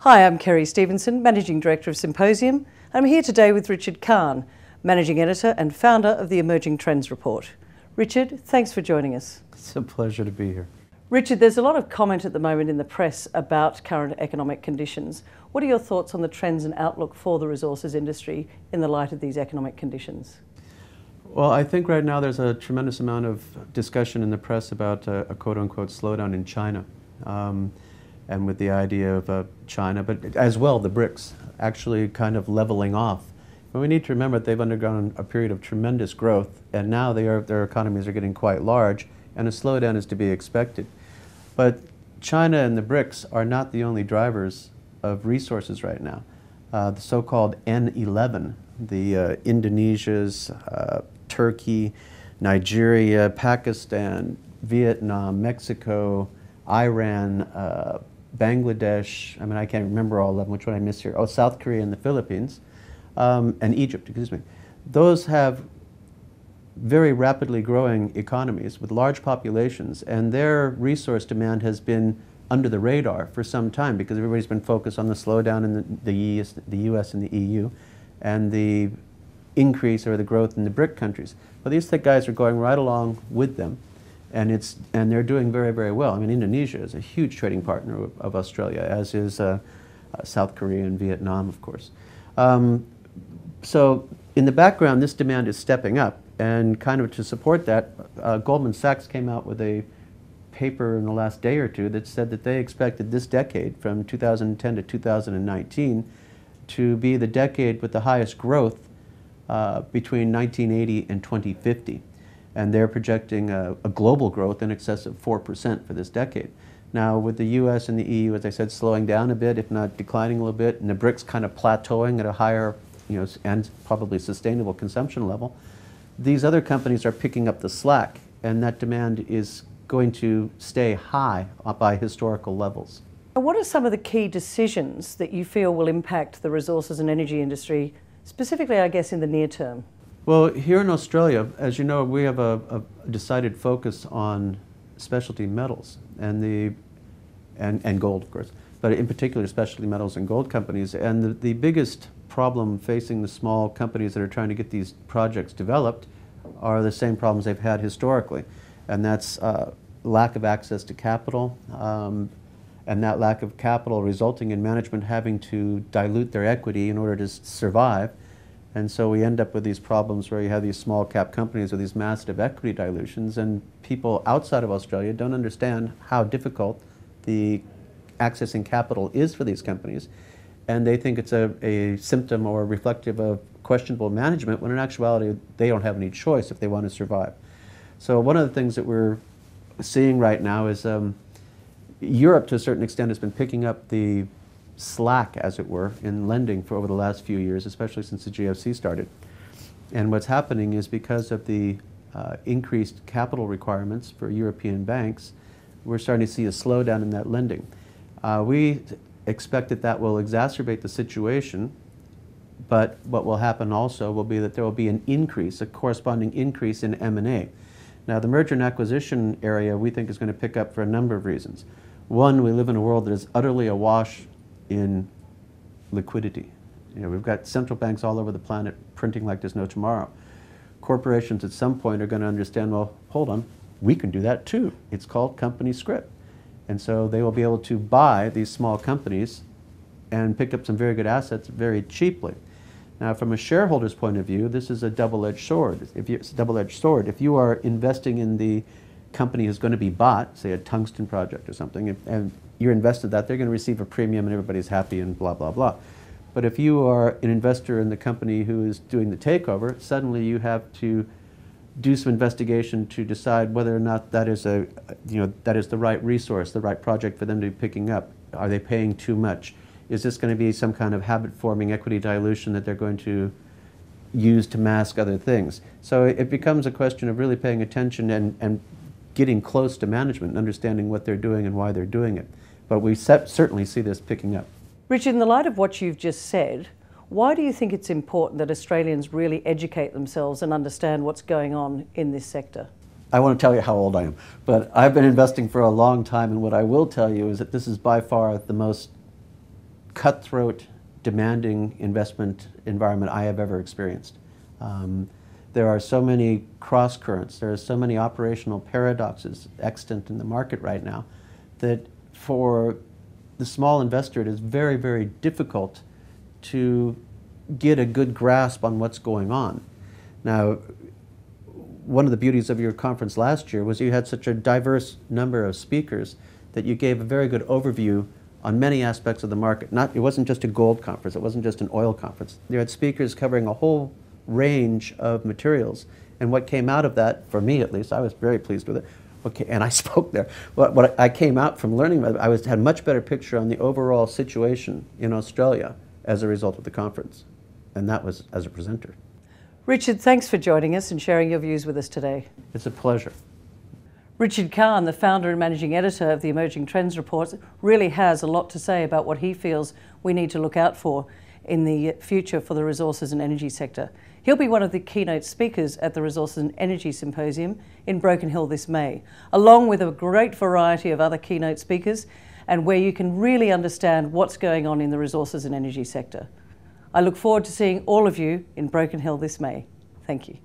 Hi, I'm Kerry Stevenson, Managing Director of Symposium. I'm here today with Richard Karn, Managing Editor and founder of the Emerging Trends Report. Richard, thanks for joining us. It's a pleasure to be here. Richard, there's a lot of comment at the moment in the press about current economic conditions. What are your thoughts on the trends and outlook for the resources industry in the light of these economic conditions? Well, I think right now there's a tremendous amount of discussion in the press about a quote-unquote slowdown in China. And with the idea of China, but as well the BRICS, actually kind of leveling off. But we need to remember that they've undergone a period of tremendous growth, and now their economies are getting quite large, and a slowdown is to be expected. But China and the BRICS are not the only drivers of resources right now. The so-called N11, the Indonesia's, Turkey, Nigeria, Pakistan, Vietnam, Mexico, Iran, Bangladesh, I can't remember all of them, which one I missed here. Oh, South Korea and the Philippines, and Egypt, excuse me. Those have very rapidly growing economies with large populations, and their resource demand has been under the radar for some time because everybody's been focused on the slowdown in the US and the EU and the increase or the growth in the BRIC countries. But these thick guys are going right along with them. And they're doing very, very well. Indonesia is a huge trading partner of Australia, as is South Korea and Vietnam, of course. So in the background, this demand is stepping up. And kind of to support that, Goldman Sachs came out with a paper in the last day or two that said that they expected this decade, from 2010 to 2019, to be the decade with the highest growth between 1980 and 2050. And they're projecting a global growth in excess of 4% for this decade. Now, with the US and the EU, as I said, slowing down a bit, if not declining a little bit, and the BRICS kind of plateauing at a higher, and probably sustainable consumption level, these other companies are picking up the slack, and that demand is going to stay high by historical levels. And what are some of the key decisions that you feel will impact the resources and energy industry, specifically, I guess, in the near term? Well, here in Australia, as you know, we have a decided focus on specialty metals and gold, of course, but in particular specialty metals and gold companies. And the biggest problem facing the small companies that are trying to get these projects developed are the same problems they've had historically, and that's lack of access to capital, and that lack of capital resulting in management having to dilute their equity in order to survive. And so we end up with these problems where you have these small cap companies with these massive equity dilutions, and people outside of Australia don't understand how difficult the accessing capital is for these companies. And they think it's a symptom or reflective of questionable management, when in actuality they don't have any choice if they want to survive. So one of the things that we're seeing right now is Europe, to a certain extent, has been picking up the slack, as it were, in lending for over the last few years, especially since the GFC started. And what's happening is, because of the increased capital requirements for European banks, we're starting to see a slowdown in that lending. We expect that will exacerbate the situation, but what will happen also will be that there will be an increase, a corresponding increase in M&A. Now, the merger and acquisition area we think is going to pick up for a number of reasons. One, we live in a world that is utterly awash in liquidity. We've got central banks all over the planet printing like there's no tomorrow. Corporations at some point are going to understand, well, hold on, we can do that too. It's called company script. And so they will be able to buy these small companies and pick up some very good assets very cheaply. Now, from a shareholder's point of view, this is a double-edged sword. It's a double-edged sword. If you are investing in the company is going to be bought, say a tungsten project or something, and you're invested that, they're going to receive a premium and everybody's happy and blah, blah, blah. But if you are an investor in the company who is doing the takeover, suddenly you have to do some investigation to decide whether or not that is that is the right resource, the right project for them to be picking up. Are they paying too much? Is this going to be some kind of habit-forming equity dilution that they're going to use to mask other things? So it becomes a question of really paying attention and getting close to management and understanding what they're doing and why they're doing it. But we certainly see this picking up. Richard, in the light of what you've just said, why do you think it's important that Australians really educate themselves and understand what's going on in this sector? I want to tell you how old I am, but I've been investing for a long time, and what I will tell you is that this is by far the most cutthroat, demanding investment environment I have ever experienced. There are so many cross currents, there are so many operational paradoxes extant in the market right now that for the small investor it is very, very difficult to get a good grasp on what's going on. Now, one of the beauties of your conference last year was you had such a diverse number of speakers that you gave a very good overview on many aspects of the market. It wasn't just a gold conference, it wasn't just an oil conference. You had speakers covering a whole range of materials. And what came out of that, for me at least, I was very pleased with it. Okay, and I spoke there. What I came out from learning about it, had a much better picture on the overall situation in Australia as a result of the conference. And that was as a presenter. Richard, thanks for joining us and sharing your views with us today. It's a pleasure. Richard Karn, the founder and managing editor of the Emerging Trends Report, really has a lot to say about what he feels we need to look out for in the future for the resources and energy sector. He'll be one of the keynote speakers at the Resources and Energy Symposium in Broken Hill this May, along with a great variety of other keynote speakers, and where you can really understand what's going on in the resources and energy sector. I look forward to seeing all of you in Broken Hill this May. Thank you.